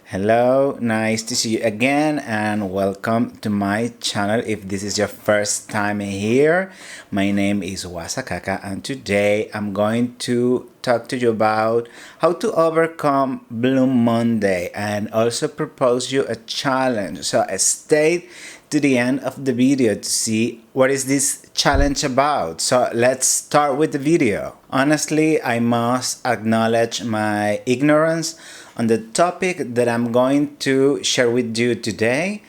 Hello, nice to see you again and welcome to my channel. If this is your first time here, my name is Wasakaka and today I'm going to talk to you about how to overcome Blue Monday and also propose you a challenge. So stay to the end of the video to see what is this challenge about. So let's start with the video. Honestly, I must acknowledge my ignorance on the topic that I'm going to share with you today,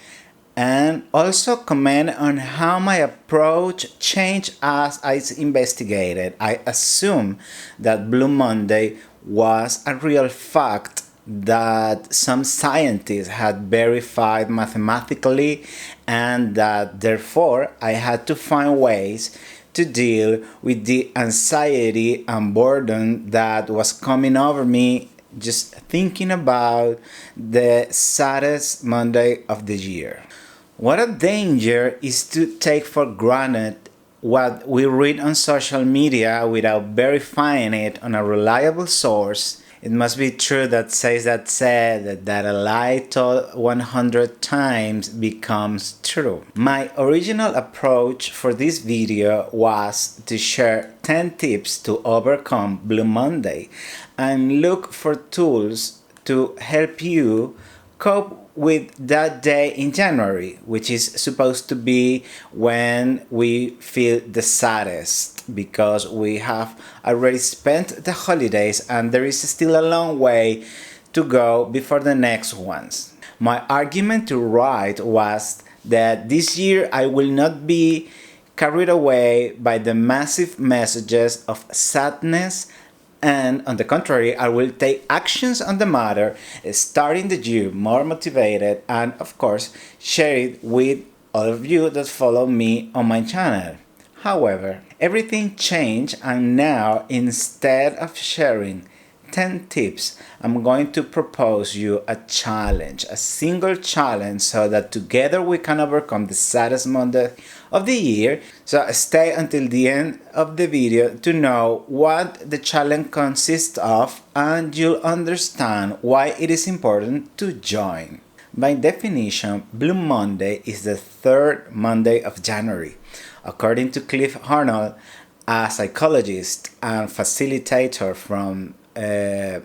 and also comment on how my approach changed as I investigated. I assume that Blue Monday was a real fact that some scientists had verified mathematically, and that therefore I had to find ways to deal with the anxiety and boredom that was coming over me just thinking about the saddest Monday of the year. What a danger is to take for granted what we read on social media without verifying it on a reliable source. It must be true that says that said that a lie told 100 times becomes true. My original approach for this video was to share 10 tips to overcome Blue Monday and look for tools to help you cope with that day in January, which is supposed to be when we feel the saddest because we have already spent the holidays and there is still a long way to go before the next ones. My argument to write was that this year I will not be carried away by the massive messages of sadness, and on the contrary, I will take actions on the matter, starting the year more motivated, and of course, share it with all of you that follow me on my channel. However, everything changed, and now instead of sharing 10 tips, I'm going to propose you a challenge, a single challenge, so that together we can overcome the saddest Monday of the year. So stay until the end of the video to know what the challenge consists of, and you'll understand why it is important to join. By definition, Blue Monday is the third Monday of January. According to Cliff Arnold, a psychologist and facilitator from the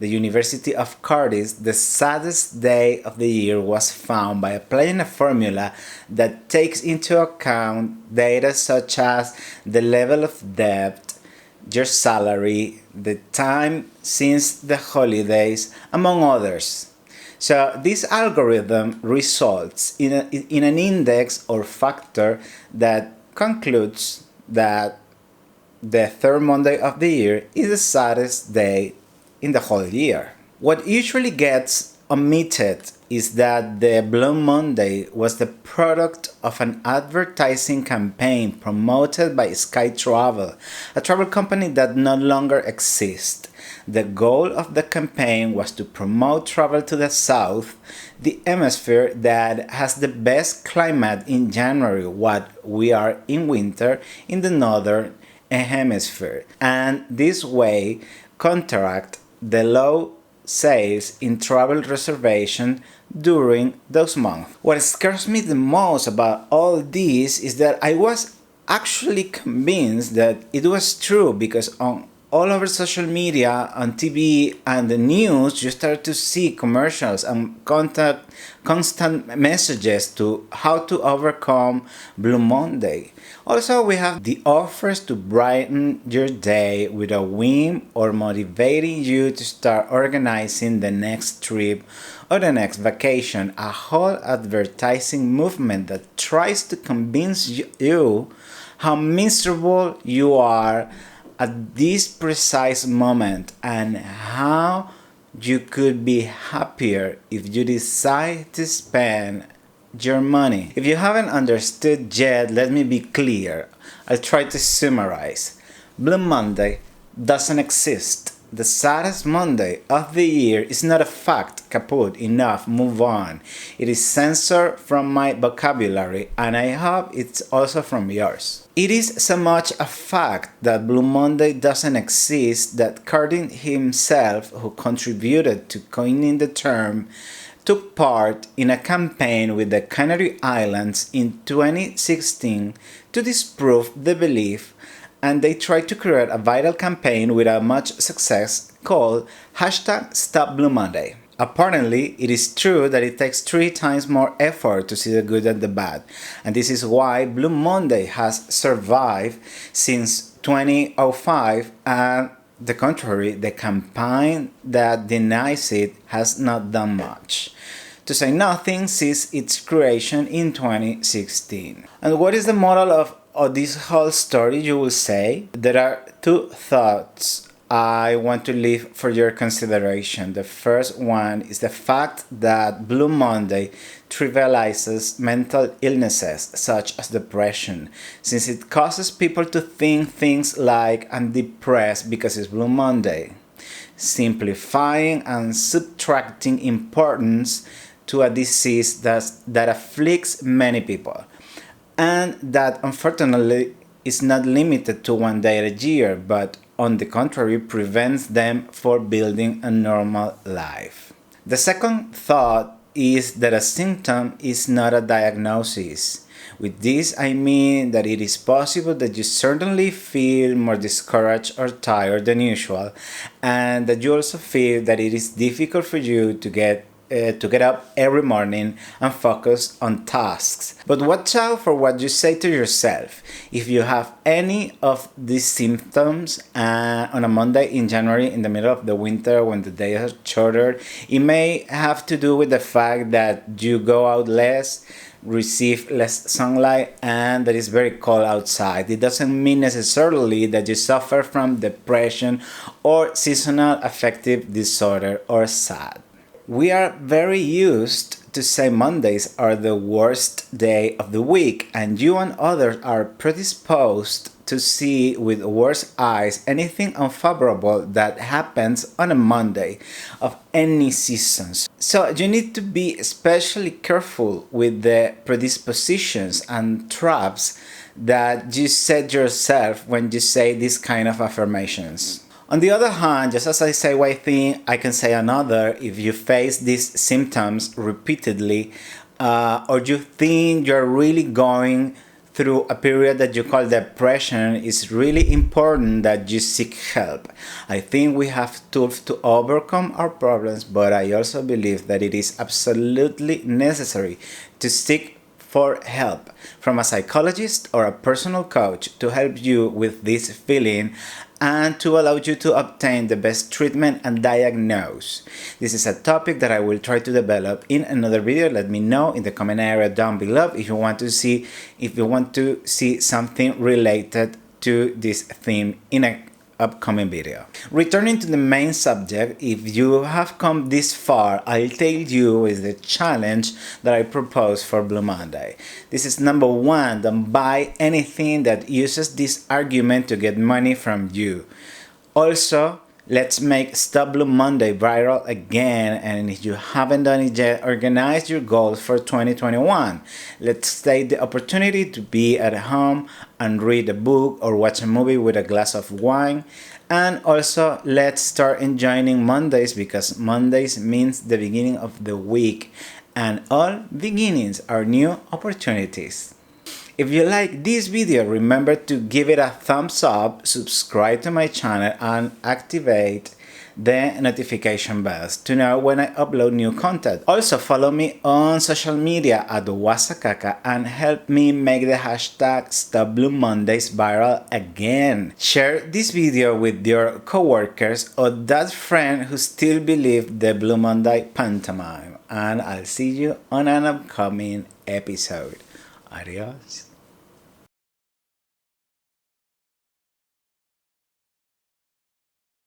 University of Cardiff, the saddest day of the year was found by applying a formula that takes into account data such as the level of debt, your salary, the time since the holidays, among others. So this algorithm results in an index or factor that concludes that the third Monday of the year is the saddest day in the whole year. What usually gets omitted is that the Blue Monday was the product of an advertising campaign promoted by Sky Travel, a travel company that no longer exists. The goal of the campaign was to promote travel to the south, the hemisphere that has the best climate in January, what we are in winter in the northern hemisphere, and this way counteract the low sales in travel reservation during those months. What scares me the most about all this is that I was actually convinced that it was true, because on all over social media, on TV and the news, you start to see commercials and constant messages to how to overcome Blue Monday. Also, we have the offers to brighten your day with a whim or motivating you to start organizing the next trip or the next vacation. A whole advertising movement that tries to convince you how miserable you are at this precise moment and how you could be happier if you decide to spend your money. If you haven't understood yet, let me be clear. I'll try to summarize. Blue Monday doesn't exist. the saddest Monday of the year is not a fact, kaput, enough, move on. It is censored from my vocabulary, and I hope it's also from yours. It is so much a fact that Blue Monday doesn't exist that Cardin himself, who contributed to coining the term, took part in a campaign with the Canary Islands in 2016 to disprove the belief, and they tried to create a viral campaign without much success called #StopBlueMonday. Apparently, it is true that it takes 3 times more effort to see the good and the bad, and this is why Blue Monday has survived since 2005, and the contrary, the campaign that denies it has not done much, to say nothing since its creation in 2016. And what is the moral of this whole story, you will say? There are 2 thoughts I want to leave for your consideration. The first one is the fact that Blue Monday trivializes mental illnesses such as depression, since it causes people to think things like "I'm depressed because it's Blue Monday," simplifying and subtracting importance to a disease that afflicts many people, and that unfortunately is not limited to one day a year, but on the contrary prevents them from building a normal life. The second thought is that a symptom is not a diagnosis. With this I mean that it is possible that you certainly feel more discouraged or tired than usual, and that you also feel that it is difficult for you to get up every morning and focus on tasks. But watch out for what you say to yourself. If you have any of these symptoms on a Monday in January, in the middle of the winter when the days are shorter, it may have to do with the fact that you go out less, receive less sunlight, and that it's very cold outside. It doesn't mean necessarily that you suffer from depression or seasonal affective disorder or SAD. We are very used to say Mondays are the worst day of the week, and you and others are predisposed to see with worse eyes anything unfavorable that happens on a Monday of any seasons. So you need to be especially careful with the predispositions and traps that you set yourself when you say these kind of affirmations. On the other hand, just as I say one thing, I can say another. If you face these symptoms repeatedly, or you think you're really going through a period that you call depression, it's really important that you seek help. I think we have tools to overcome our problems, but I also believe that it is absolutely necessary to seek for help from a psychologist or a personal coach to help you with this feeling and to allow you to obtain the best treatment and diagnose. This is a topic that I will try to develop in another video. Let me know in the comment area down below if you want to see something related to this theme in an upcoming video. Returning to the main subject, if you have come this far, I'll tell you is the challenge that I propose for Blue Monday. This is number 1, don't buy anything that uses this argument to get money from you. Also, let's make Stop Blue Monday viral again, and if you haven't done it yet, organize your goals for 2021. Let's take the opportunity to be at home and read a book or watch a movie with a glass of wine. And also, let's start enjoying Mondays, because Mondays means the beginning of the week, and all beginnings are new opportunities. If you like this video, remember to give it a thumbs up, subscribe to my channel, and activate the notification bells to know when I upload new content. Also follow me on social media at wasakaka and help me make the hashtag #StopBlueMondays viral again. Share this video with your coworkers or that friend who still believes the Blue Monday pantomime. And I'll see you on an upcoming episode. Adios.